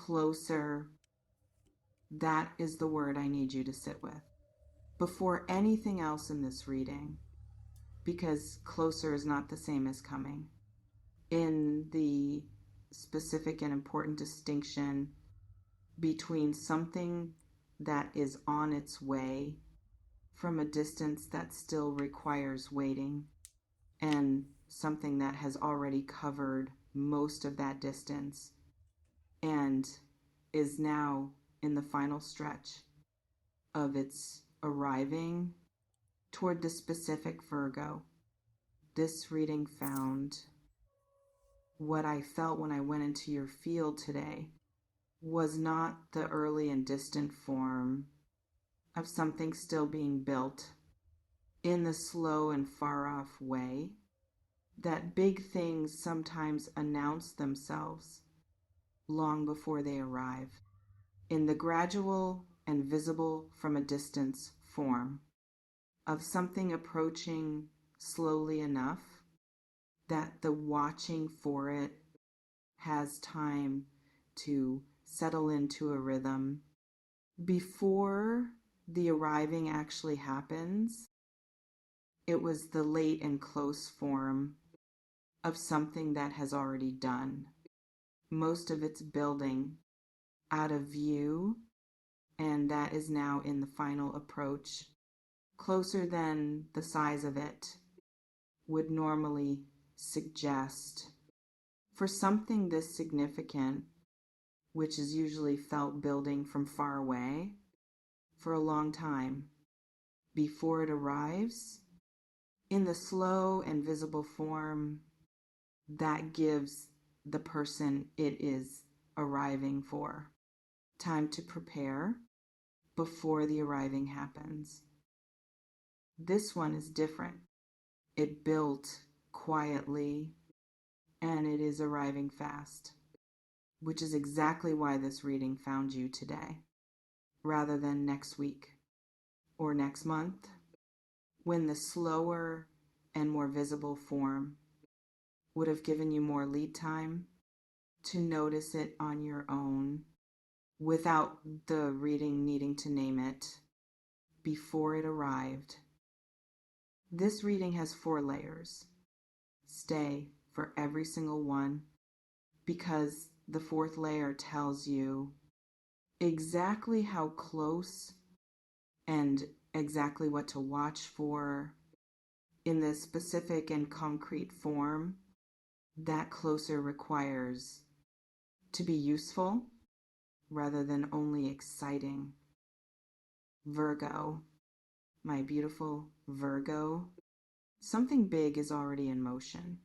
closer, that is the word I need you to sit with before anything else in this reading, because closer is not the same as coming. In the specific and important distinction between something that is on its way from a distance that still requires waiting, and something that has already covered most of that distance and is now in the final stretch of its arriving toward the specific Virgo. This reading found what I felt when I went into your field today was not the early and distant form of something still being built in the slow and far off way that big things sometimes announce themselves long before they arrive, in the gradual and visible from a distance form of something approaching slowly enough that the watching for it has time to settle into a rhythm before the arriving actually happens. It was the late and close form of something that has already done most of its building out of view, and that is now in the final approach, closer than the size of it would normally suggest. For something this significant, which is usually felt building from far away for a long time, before it arrives in the slow and visible form that gives the person it is arriving for time to prepare before the arriving happens. This one is different. It built quietly and it is arriving fast, which is exactly why this reading found you today, rather than next week or next month, when the slower and more visible form would have given you more lead time to notice it on your own without the reading needing to name it before it arrived. This reading has 4 layers. Stay for every single one, because the 4th layer tells you exactly how close and exactly what to watch for in the specific and concrete form that closer requires to be useful rather than only exciting. Virgo, my beautiful Virgo, something big is already in motion,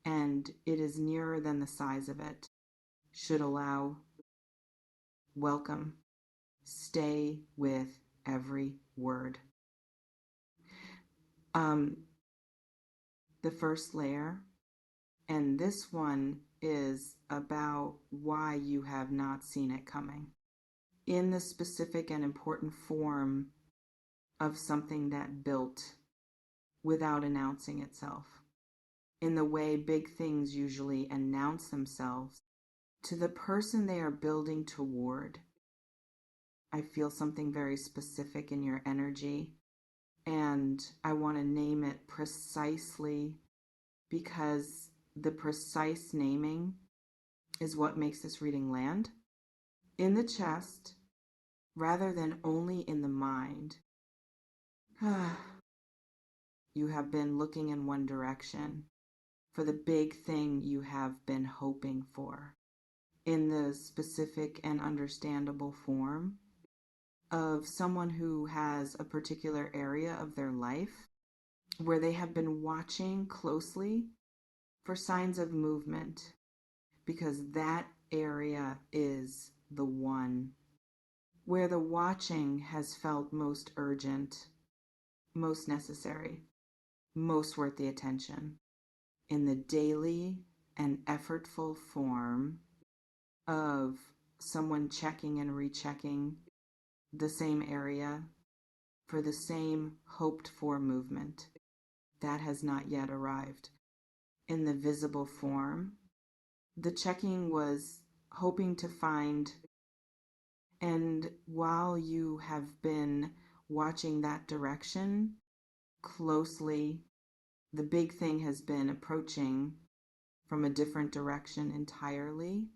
and it is nearer than the size of it should allow. Welcome. Stay with every word. The first layer, and this one is about why you have not seen it coming, in the specific and important form of something that built without announcing itself, in the way big things usually announce themselves to the person they are building toward. I feel something very specific in your energy, and I want to name it precisely because the precise naming is what makes this reading land in the chest rather than only in the mind. You have been looking in one direction for the big thing you have been hoping for, in the specific and understandable form of someone who has a particular area of their life where they have been watching closely for signs of movement, because that area is the one where the watching has felt most urgent, most necessary, most worth the attention, in the daily and effortful form of someone checking and rechecking the same area for the same hoped for movement that has not yet arrived. In the visible form, the checking was hoping to find. And while you have been watching that direction closely, the big thing has been approaching from a different direction entirely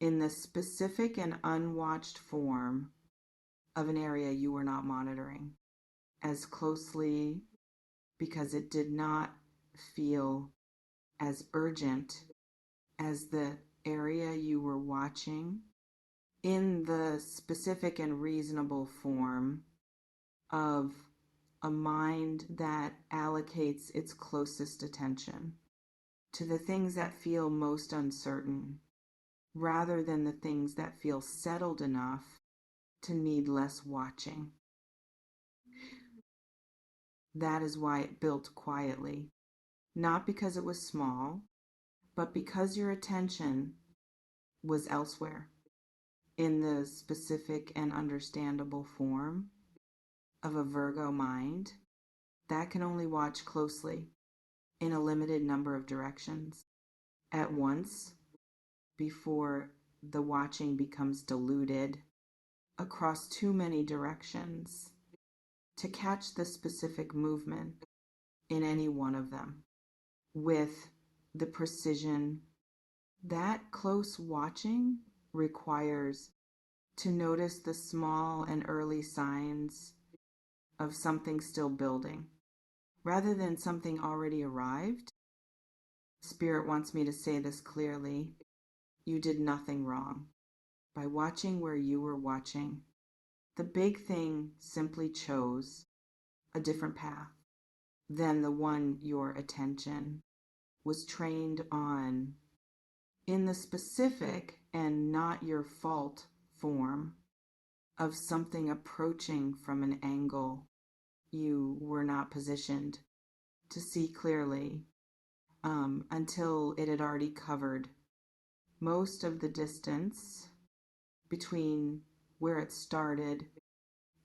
in the specific and unwatched form of an area you were not monitoring as closely because it did not feel as urgent as the area you were watching in the specific and reasonable form of a mind that allocates its closest attention to the things that feel most uncertain rather than the things that feel settled enough to need less watching. That is why it built quietly, not because it was small, but because your attention was elsewhere in the specific and understandable form of a Virgo mind that can only watch closely in a limited number of directions at once before the watching becomes diluted across too many directions to catch the specific movement in any one of them with the precision that close watching requires to notice the small and early signs of something still building rather than something already arrived. Spirit wants me to say this clearly. You did nothing wrong by watching where you were watching. The big thing simply chose a different path than the one your attention was trained on in the specific and not your fault form of something approaching from an angle you were not positioned to see clearly until it had already covered most of the distance between where it started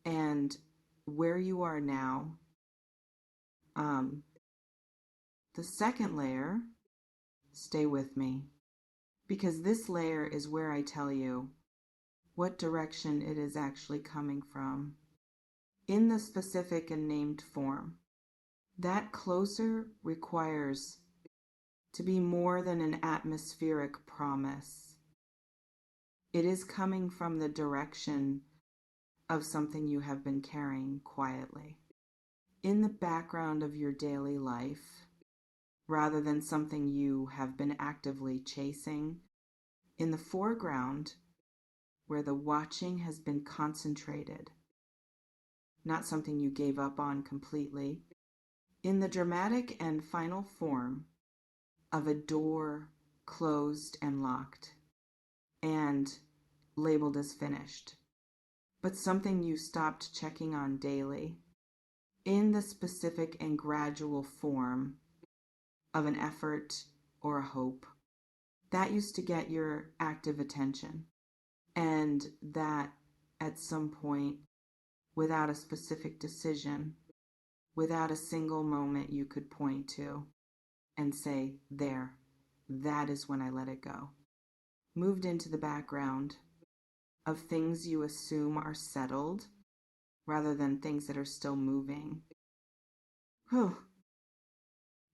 and where you are now. The second layer, stay with me, because this layer is where I tell you what direction it is actually coming from in the specific and named form. That closer requires to be more than an atmospheric promise. It is coming from the direction of something you have been carrying quietly in the background of your daily life, rather than something you have been actively chasing in the foreground where the watching has been concentrated, not something you gave up on completely, in the dramatic and final form of a door closed and locked and labeled as finished, but something you stopped checking on daily in the specific and gradual form of an effort or a hope. That used to get your active attention, and that at some point, without a specific decision, without a single moment you could point to and say, there, that is when I let it go, moved into the background of things you assume are settled rather than things that are still moving. Whew.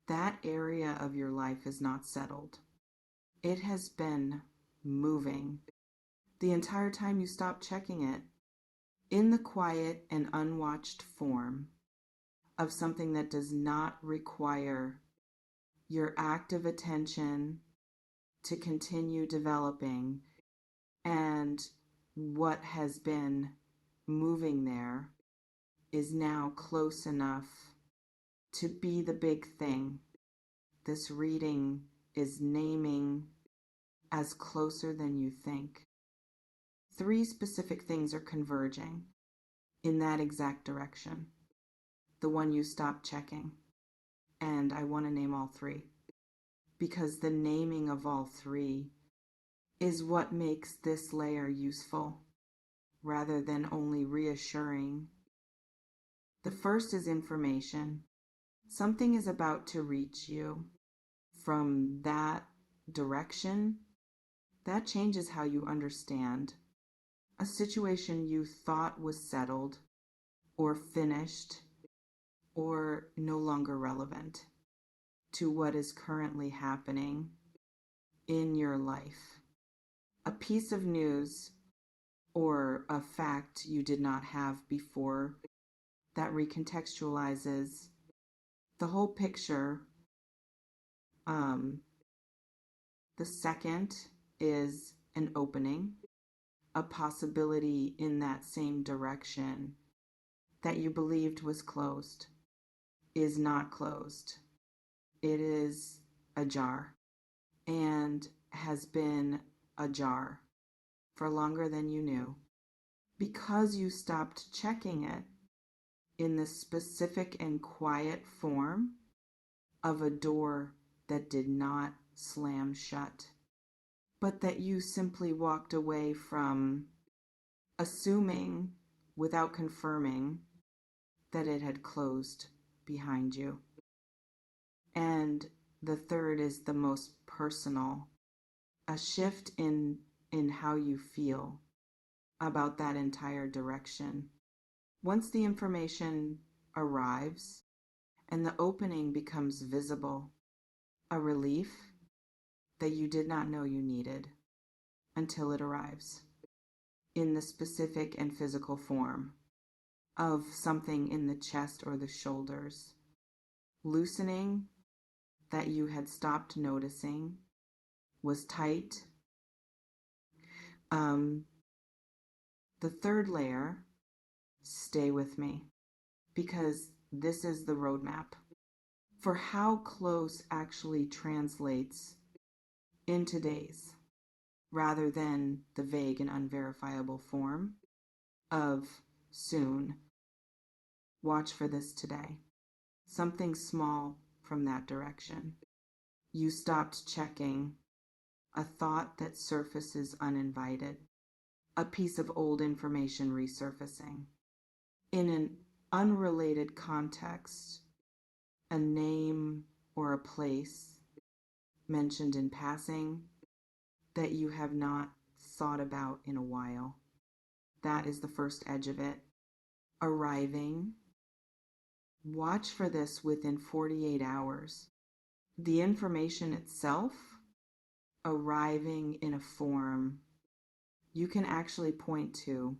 That area of your life is not settled. It has been moving the entire time you stopped checking it in the quiet and unwatched form of something that does not require your active attention to continue developing, and what has been moving there is now close enough to be the big thing. This reading is naming as closer than you think. 3 specific things are converging in that exact direction, the one you stopped checking. And I want to name all 3 because the naming of all 3 is what makes this layer useful rather than only reassuring. The first is information. Something is about to reach you from that direction that changes how you understand a situation you thought was settled or finished or no longer relevant to what is currently happening in your life. A piece of news or a fact you did not have before that recontextualizes the whole picture. The second is an opening, a possibility in that same direction that you believed was closed is not closed. It is ajar and has been ajar for longer than you knew because you stopped checking it in the specific and quiet form of a door that did not slam shut, but that you simply walked away from, assuming without confirming that it had closed behind you. And the third is the most personal, a shift in how you feel about that entire direction. Once the information arrives and the opening becomes visible, a relief that you did not know you needed until it arrives in the specific and physical form of something in the chest or the shoulders, loosening that you had stopped noticing was tight. The third layer, stay with me, because this is the roadmap for how close actually translates into days rather than the vague and unverifiable form of soon. Watch for this today. Something small from that direction. You stopped checking, a thought that surfaces uninvited, a piece of old information resurfacing. In an unrelated context, a name or a place mentioned in passing that you have not thought about in a while. That is the first edge of it. Arriving. Watch for this within 48 hours. The information itself arriving in a form you can actually point to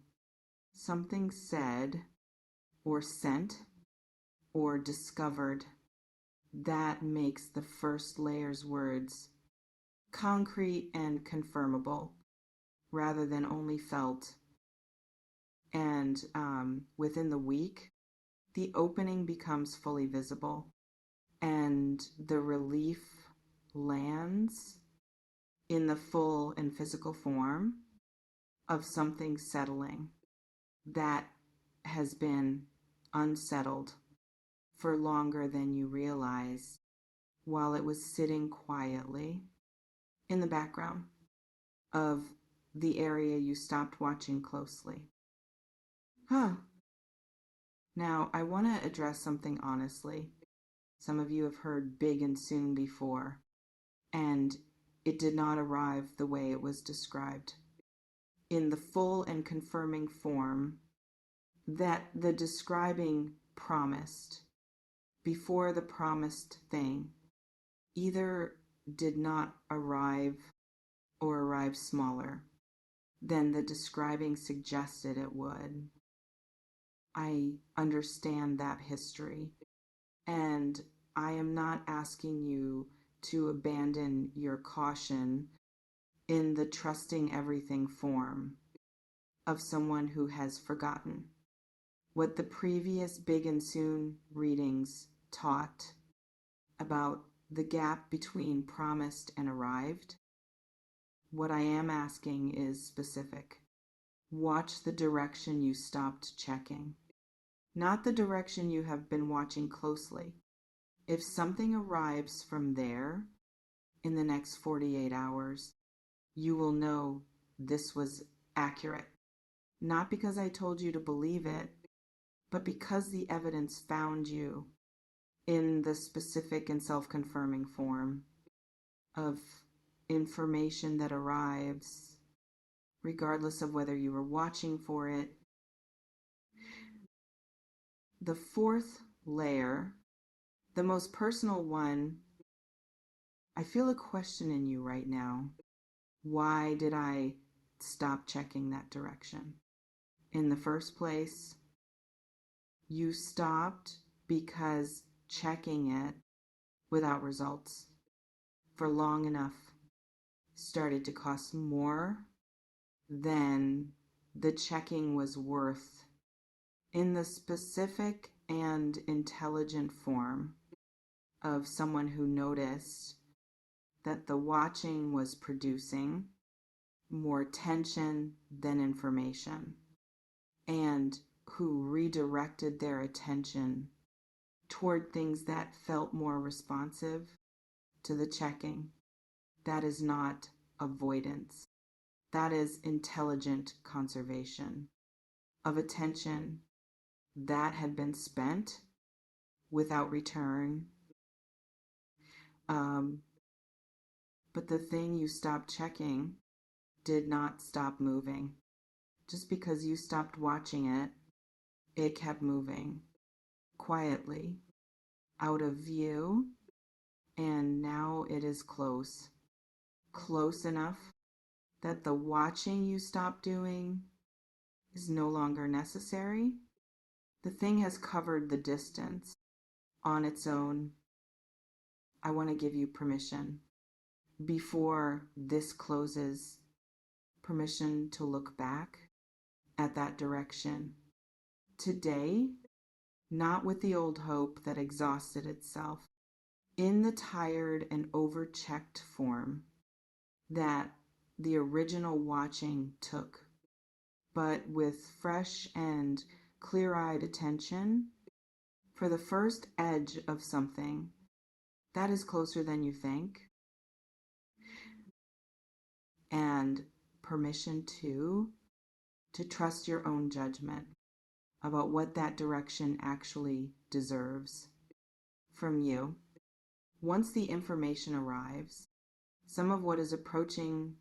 something said or sent or discovered that makes the first layer's words concrete and confirmable rather than only felt. And within the week, the opening becomes fully visible and the relief lands in the full and physical form of something settling that has been unsettled for longer than you realize while it was sitting quietly in the background of the area you stopped watching closely. Now, I want to address something honestly. Some of you have heard big and soon before, and it did not arrive the way it was described, in the full and confirming form that the describing promised before the promised thing either did not arrive or arrive smaller than the describing suggested it would. I understand that history, and I am not asking you to abandon your caution in the trusting everything form of someone who has forgotten what the previous big and soon readings taught about the gap between promised and arrived. What I am asking is specific. Watch the direction you stopped checking, not the direction you have been watching closely. If something arrives from there in the next 48 hours, you will know this was accurate. Not because I told you to believe it, but because the evidence found you in the specific and self-confirming form of information that arrives, regardless of whether you were watching for it. The fourth layer, the most personal one, I feel a question in you right now. Why did I stop checking that direction? In the first place, you stopped because checking it without results for long enough started to cost more than the checking was worth in the specific and intelligent form of someone who noticed that the watching was producing more tension than information, and who redirected their attention toward things that felt more responsive to the checking. That is not avoidance. That is intelligent conservation of attention that had been spent without return. But the thing you stopped checking did not stop moving. Just because you stopped watching it, it kept moving quietly, out of view, and now it is close enough that the watching you stopped doing is no longer necessary. The thing has covered the distance on its own. I want to give you permission before this closes, permission to look back at that direction today, not with the old hope that exhausted itself in the tired and overchecked form that the original watching took, but with fresh and clear-eyed attention for the first edge of something that is closer than you think, and permission to trust your own judgment about what that direction actually deserves from you. Once the information arrives, some of what is approaching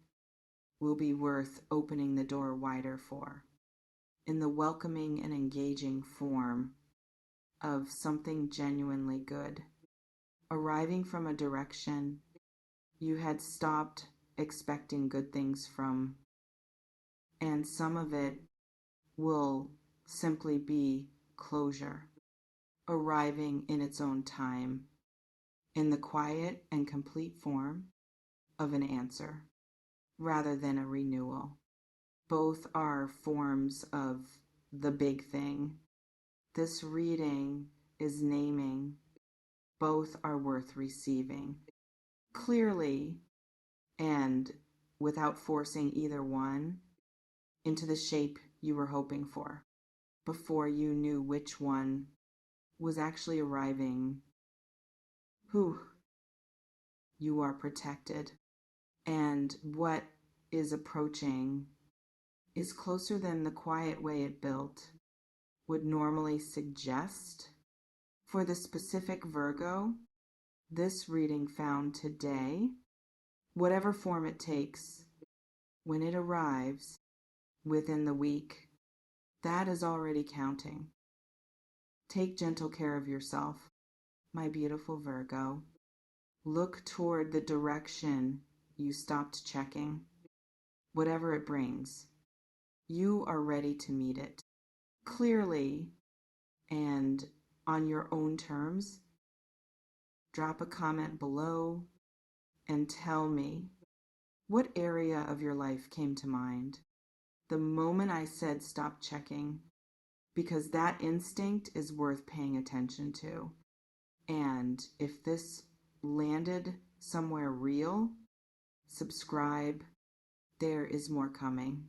will be worth opening the door wider for, in the welcoming and engaging form of something genuinely good, arriving from a direction you had stopped expecting good things from, and some of it will simply be closure, arriving in its own time, in the quiet and complete form of an answer, rather than a renewal. Both are forms of the big thing. This reading is naming. Both are worth receiving clearly and without forcing either one into the shape you were hoping for before you knew which one was actually arriving. You are protected, and what is approaching is closer than the quiet way it built would normally suggest. For the specific Virgo, this reading found today, whatever form it takes, when it arrives within the week, that is already counting. Take gentle care of yourself, my beautiful Virgo. Look toward the direction you stopped checking, whatever it brings. You are ready to meet it clearly and on your own terms. Drop a comment below and tell me what area of your life came to mind the moment I said stop checking, because that instinct is worth paying attention to. And if this landed somewhere real, subscribe. There is more coming.